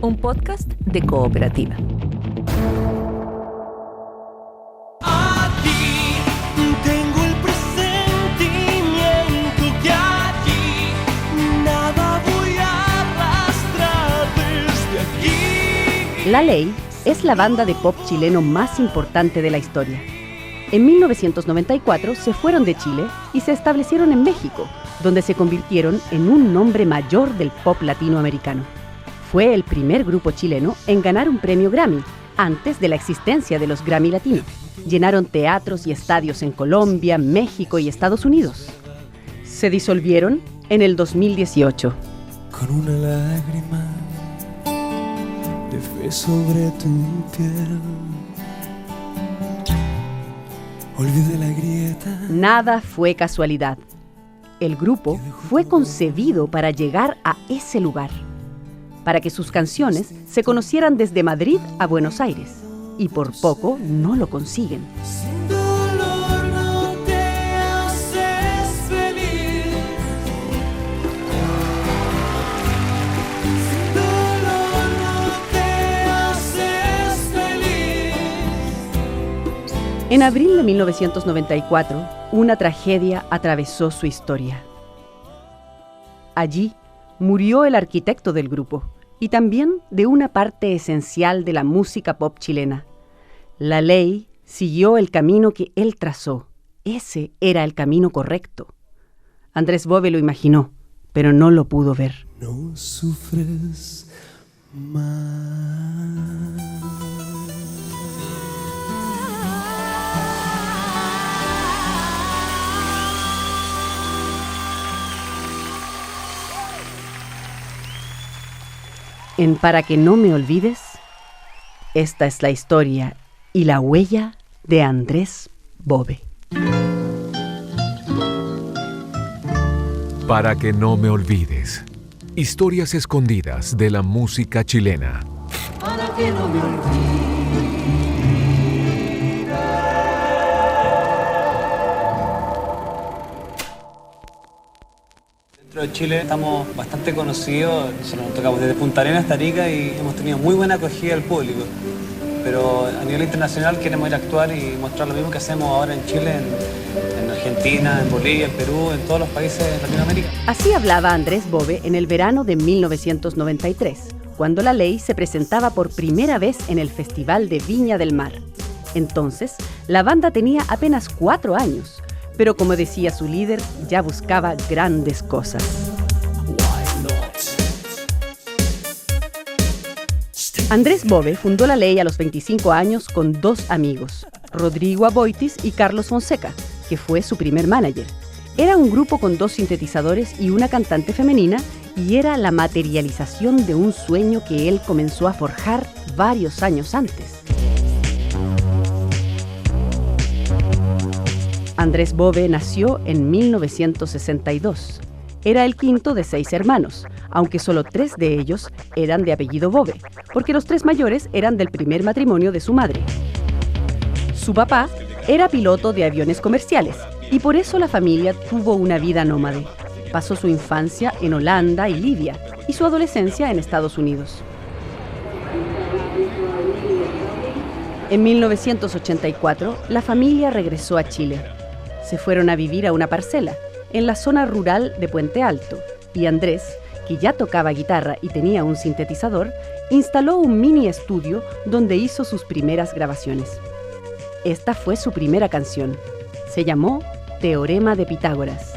un podcast de Cooperativa. Aquí tengo el presentimiento que aquí nada voy a arrastrar desde aquí. La Ley es la banda de pop chileno más importante de la historia. En 1994 se fueron de Chile y se establecieron en México, donde se convirtieron en un nombre mayor del pop latinoamericano. Fue el primer grupo chileno en ganar un premio Grammy, antes de la existencia de los Grammy Latinos. Llenaron teatros y estadios en Colombia, México y Estados Unidos. Se disolvieron en el 2018. Con una lágrima de fe sobre tu piel, olvidé la grieta. Nada fue casualidad. El grupo fue concebido para llegar a ese lugar, para que sus canciones se conocieran desde Madrid a Buenos Aires, y por poco no lo consiguen. Sin dolor no te haces feliz. Sin dolor no te haces feliz. En abril de 1994, una tragedia atravesó su historia. Allí murió el arquitecto del grupo y también de una parte esencial de la música pop chilena. La Ley siguió el camino que él trazó. Ese era el camino correcto. Andrés Bove lo imaginó, pero no lo pudo ver. No sufres más. En Para que no me olvides, esta es la historia y la huella de Andrés Bove. Para que no me olvides. Historias escondidas de la música chilena. Para que no me olvides. Dentro de Chile estamos bastante conocidos, nosotros nos tocamos desde Punta Arenas hasta Arica y hemos tenido muy buena acogida del público. Pero a nivel internacional queremos ir a actuar y mostrar lo mismo que hacemos ahora en Chile, en Argentina, en Bolivia, en Perú, en todos los países de Latinoamérica. Así hablaba Andrés Bove en el verano de 1993, cuando La Ley se presentaba por primera vez en el Festival de Viña del Mar. Entonces, la banda tenía apenas 4 años, pero como decía su líder, ya buscaba grandes cosas. Andrés Bove fundó La Ley a los 25 años con 2 amigos, Rodrigo Aboitis y Carlos Fonseca, que fue su primer manager. Era un grupo con 2 sintetizadores y una cantante femenina, y era la materialización de un sueño que él comenzó a forjar varios años antes. Andrés Bove nació en 1962. Era el quinto de 6 hermanos, aunque solo 3 de ellos eran de apellido Bove, porque los 3 mayores eran del primer matrimonio de su madre. Su papá era piloto de aviones comerciales y por eso la familia tuvo una vida nómade. Pasó su infancia en Holanda y Libia y su adolescencia en Estados Unidos. En 1984, la familia regresó a Chile. Se fueron a vivir a una parcela en la zona rural de Puente Alto, y Andrés, que ya tocaba guitarra y tenía un sintetizador, instaló un mini estudio donde hizo sus primeras grabaciones. Esta fue su primera canción. Se llamó Teorema de Pitágoras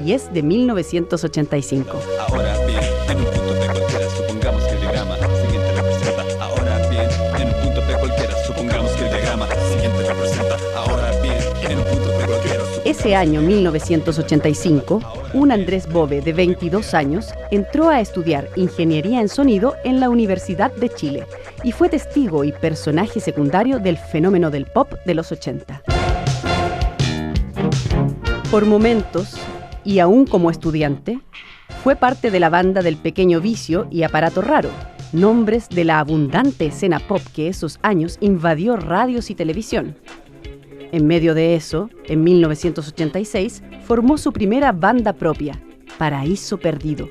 y es de 1985. Ahora bien, en un punto P cualquiera, supongamos que el diagrama siguiente representa. Ahora bien, en un punto P cualquiera, supongamos que el diagrama siguiente representa. Ahora bien, en un punto P cualquiera. Ese año 1985, un Andrés Bove de 22 años entró a estudiar ingeniería en sonido en la Universidad de Chile y fue testigo y personaje secundario del fenómeno del pop de los 80. Por momentos, y aún como estudiante, fue parte de la banda del Pequeño Vicio y Aparato Raro, nombres de la abundante escena pop que esos años invadió radios y televisión. En medio de eso, en 1986, formó su primera banda propia, Paraíso Perdido.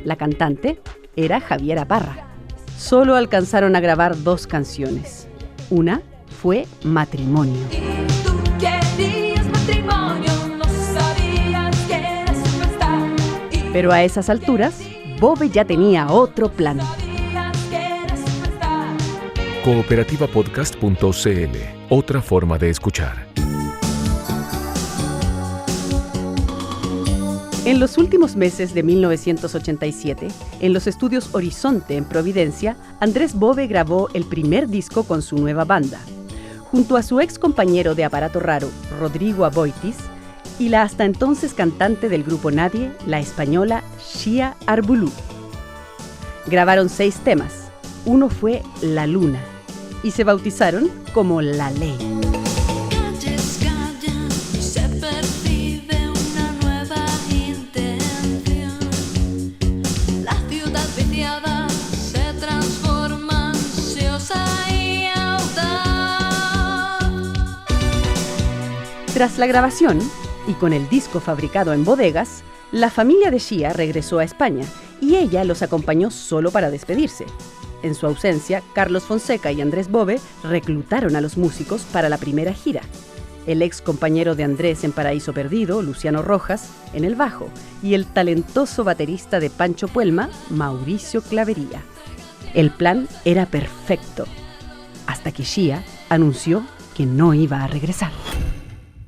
La cantante era Javiera Parra. solo alcanzaron a grabar 2 canciones. Una fue Matrimonio. Y tú querías matrimonio, no sabías que eras superstar. Pero a esas alturas, Bove ya tenía otro plan. Sabías que eras superstar. Cooperativapodcast.cl. Otra forma de escuchar. En los últimos meses de 1987, en los estudios Horizonte en Providencia, Andrés Bove grabó el primer disco con su nueva banda, junto a su ex compañero de Aparato Raro, Rodrigo Aboitis, y la hasta entonces cantante del grupo Nadie, la española Xia Arbulú. Grabaron 6 temas. Uno fue La Luna, y se bautizaron como La Ley. Calles callan, se percibe una nueva intención. La ciudad viciada se transforma ansiosa y audaz. Tras la grabación, y con el disco fabricado en bodegas, la familia de Xia regresó a España y ella los acompañó solo para despedirse. En su ausencia, Carlos Fonseca y Andrés Bove reclutaron a los músicos para la primera gira. El ex compañero de Andrés en Paraíso Perdido, Luciano Rojas, en el bajo, y el talentoso baterista de Pancho Puelma, Mauricio Clavería. El plan era perfecto, hasta que Xia anunció que no iba a regresar.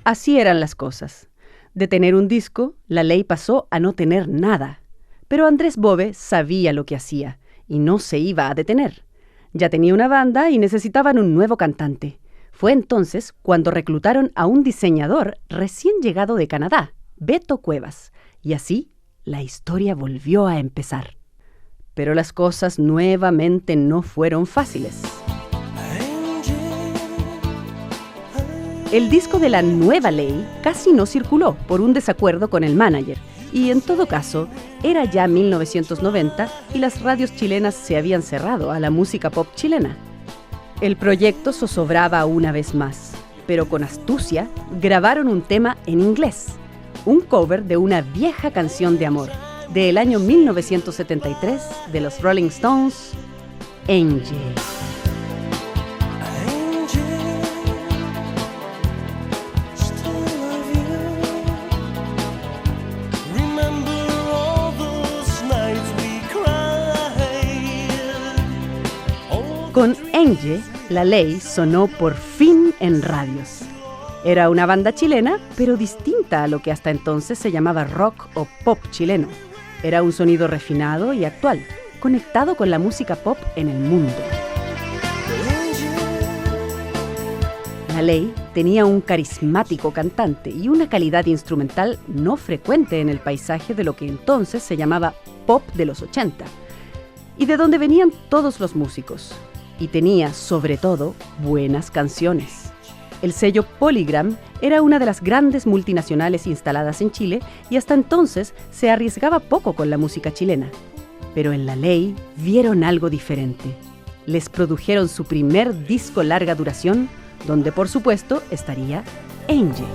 Así eran las cosas. De tener un disco, La Ley pasó a no tener nada. Pero Andrés Bove sabía lo que hacía y no se iba a detener. Ya tenía una banda y necesitaban un nuevo cantante. Fue entonces cuando reclutaron a un diseñador recién llegado de Canadá, Beto Cuevas, y así la historia volvió a empezar. Pero las cosas nuevamente no fueron fáciles. El disco de La Nueva Ley casi no circuló por un desacuerdo con el manager, y en todo caso, era ya 1990 y las radios chilenas se habían cerrado a la música pop chilena. El proyecto zozobraba una vez más, pero con astucia grabaron un tema en inglés, un cover de una vieja canción de amor, del año 1973 de los Rolling Stones, Angel. Con Angel, La Ley sonó por fin en radios. Era una banda chilena, pero distinta a lo que hasta entonces se llamaba rock o pop chileno. Era un sonido refinado y actual, conectado con la música pop en el mundo. La Ley tenía un carismático cantante y una calidad instrumental no frecuente en el paisaje de lo que entonces se llamaba pop de los 80, y de donde venían todos los músicos. Y tenía, sobre todo, buenas canciones. El sello Polygram era una de las grandes multinacionales instaladas en Chile y hasta entonces se arriesgaba poco con la música chilena. Pero en La Ley vieron algo diferente. Les produjeron su primer disco larga duración, donde por supuesto estaría Angel.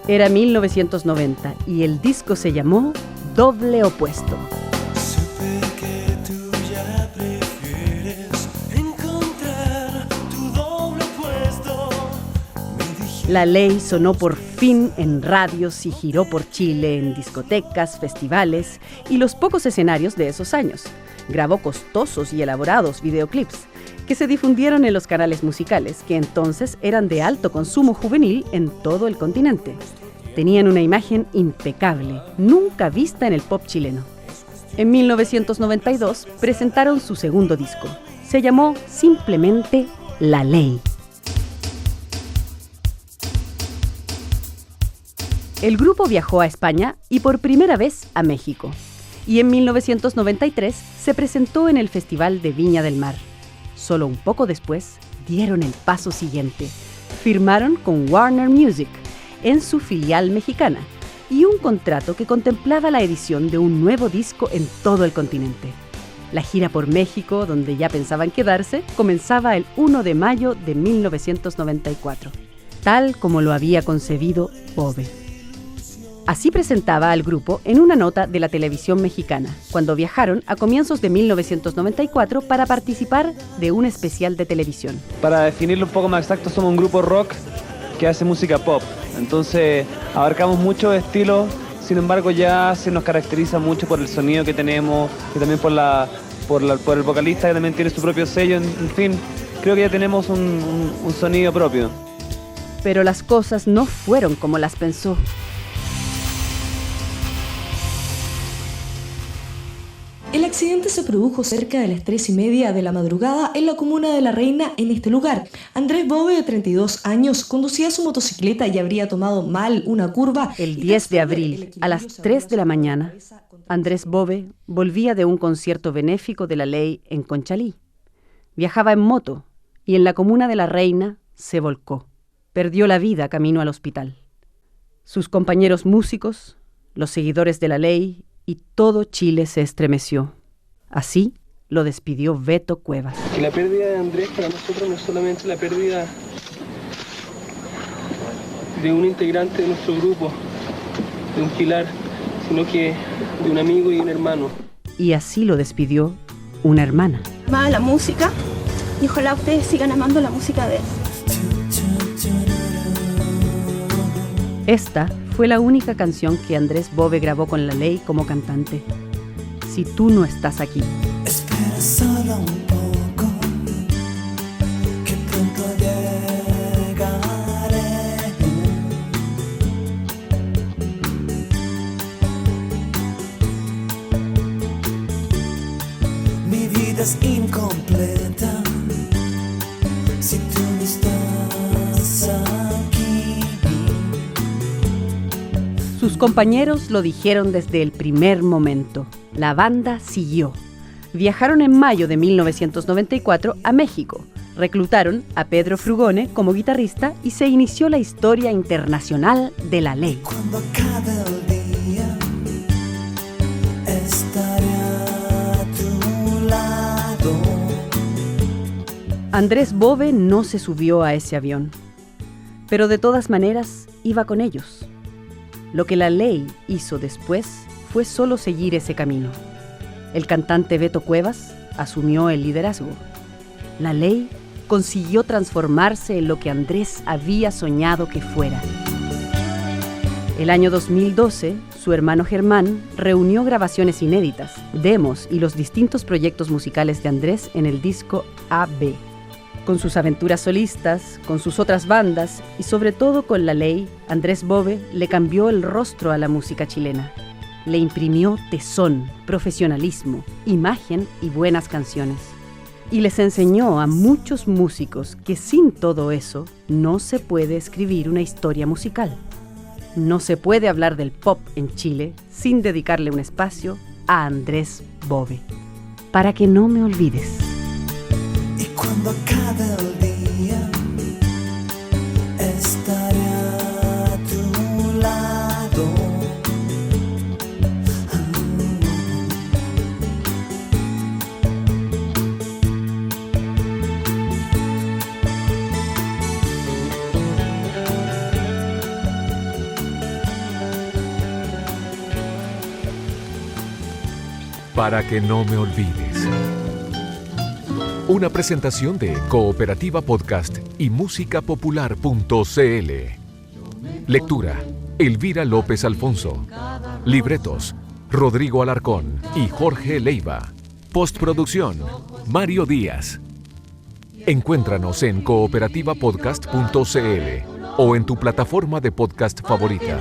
Era 1990 y el disco se llamó Doble Opuesto. La Ley sonó por fin en radios y giró por Chile en discotecas, festivales y los pocos escenarios de esos años. Grabó costosos y elaborados videoclips que se difundieron en los canales musicales, que entonces eran de alto consumo juvenil en todo el continente. Tenían una imagen impecable, nunca vista en el pop chileno. En 1992 presentaron su segundo disco. Se llamó simplemente La Ley. El grupo viajó a España y por primera vez a México. Y en 1993 se presentó en el Festival de Viña del Mar. Solo un poco después dieron el paso siguiente. Firmaron con Warner Music en su filial mexicana y un contrato que contemplaba la edición de un nuevo disco en todo el continente. La gira por México, donde ya pensaban quedarse, comenzaba el 1 de mayo de 1994, tal como lo había concebido Bove. Así presentaba al grupo en una nota de la televisión mexicana, cuando viajaron a comienzos de 1994 para participar de un especial de televisión. Para definirlo un poco más exacto, somos un grupo rock que hace música pop. Entonces abarcamos muchos estilos, sin embargo ya se nos caracteriza mucho por el sonido que tenemos y también por el vocalista que también tiene su propio sello. En fin, creo que ya tenemos un sonido propio. Pero las cosas no fueron como las pensó. El accidente se produjo cerca de las 3:30 de la madrugada en la comuna de La Reina. En este lugar, Andrés Bove, de 32 años, conducía su motocicleta y habría tomado mal una curva. El 10 de abril, a las 3 de la mañana, Andrés Bove volvía de un concierto benéfico de la ley en Conchalí. Viajaba en moto y en la comuna de La Reina se volcó. Perdió la vida camino al hospital. Sus compañeros músicos, los seguidores de la ley y todo Chile se estremeció. Así lo despidió Beto Cuevas. Que la pérdida de Andrés para nosotros no es solamente la pérdida de un integrante de nuestro grupo, de un pilar, sino que de un amigo y un hermano. Y así lo despidió una hermana. Amaba la música y ojalá ustedes sigan amando la música de él. Esta fue la única canción que Andrés Bove grabó con la ley como cantante. Si tú no estás aquí. Espera solo un poco, que pronto llegaré. Mi vida es incompleta si tú no estás aquí. Sus compañeros lo dijeron desde el primer momento. La banda siguió. Viajaron en mayo de 1994 a México. Reclutaron a Pedro Frugone como guitarrista y se inició la historia internacional de la ley. Cuando acabe el día, estaré a tu lado. Andrés Bove no se subió a ese avión, pero de todas maneras iba con ellos. Lo que la ley hizo después fue solo seguir ese camino. El cantante Beto Cuevas asumió el liderazgo. La ley consiguió transformarse en lo que Andrés había soñado que fuera. El año 2012, su hermano Germán reunió grabaciones inéditas, demos y los distintos proyectos musicales de Andrés en el disco AB. Con sus aventuras solistas, con sus otras bandas y sobre todo con la ley, Andrés Bove le cambió el rostro a la música chilena. Le imprimió tesón, profesionalismo, imagen y buenas canciones. Y les enseñó a muchos músicos que sin todo eso no se puede escribir una historia musical. No se puede hablar del pop en Chile sin dedicarle un espacio a Andrés Bove. Para que no me olvides. Y cuando acabe el día, estaré a tu lado. Para que no me olvides. Una presentación de Cooperativa Podcast y musicapopular.cl. Lectura: Elvira López Alfonso. Libretos: Rodrigo Alarcón y Jorge Leiva. Postproducción: Mario Díaz. Encuéntranos en cooperativapodcast.cl o en tu plataforma de podcast favorita.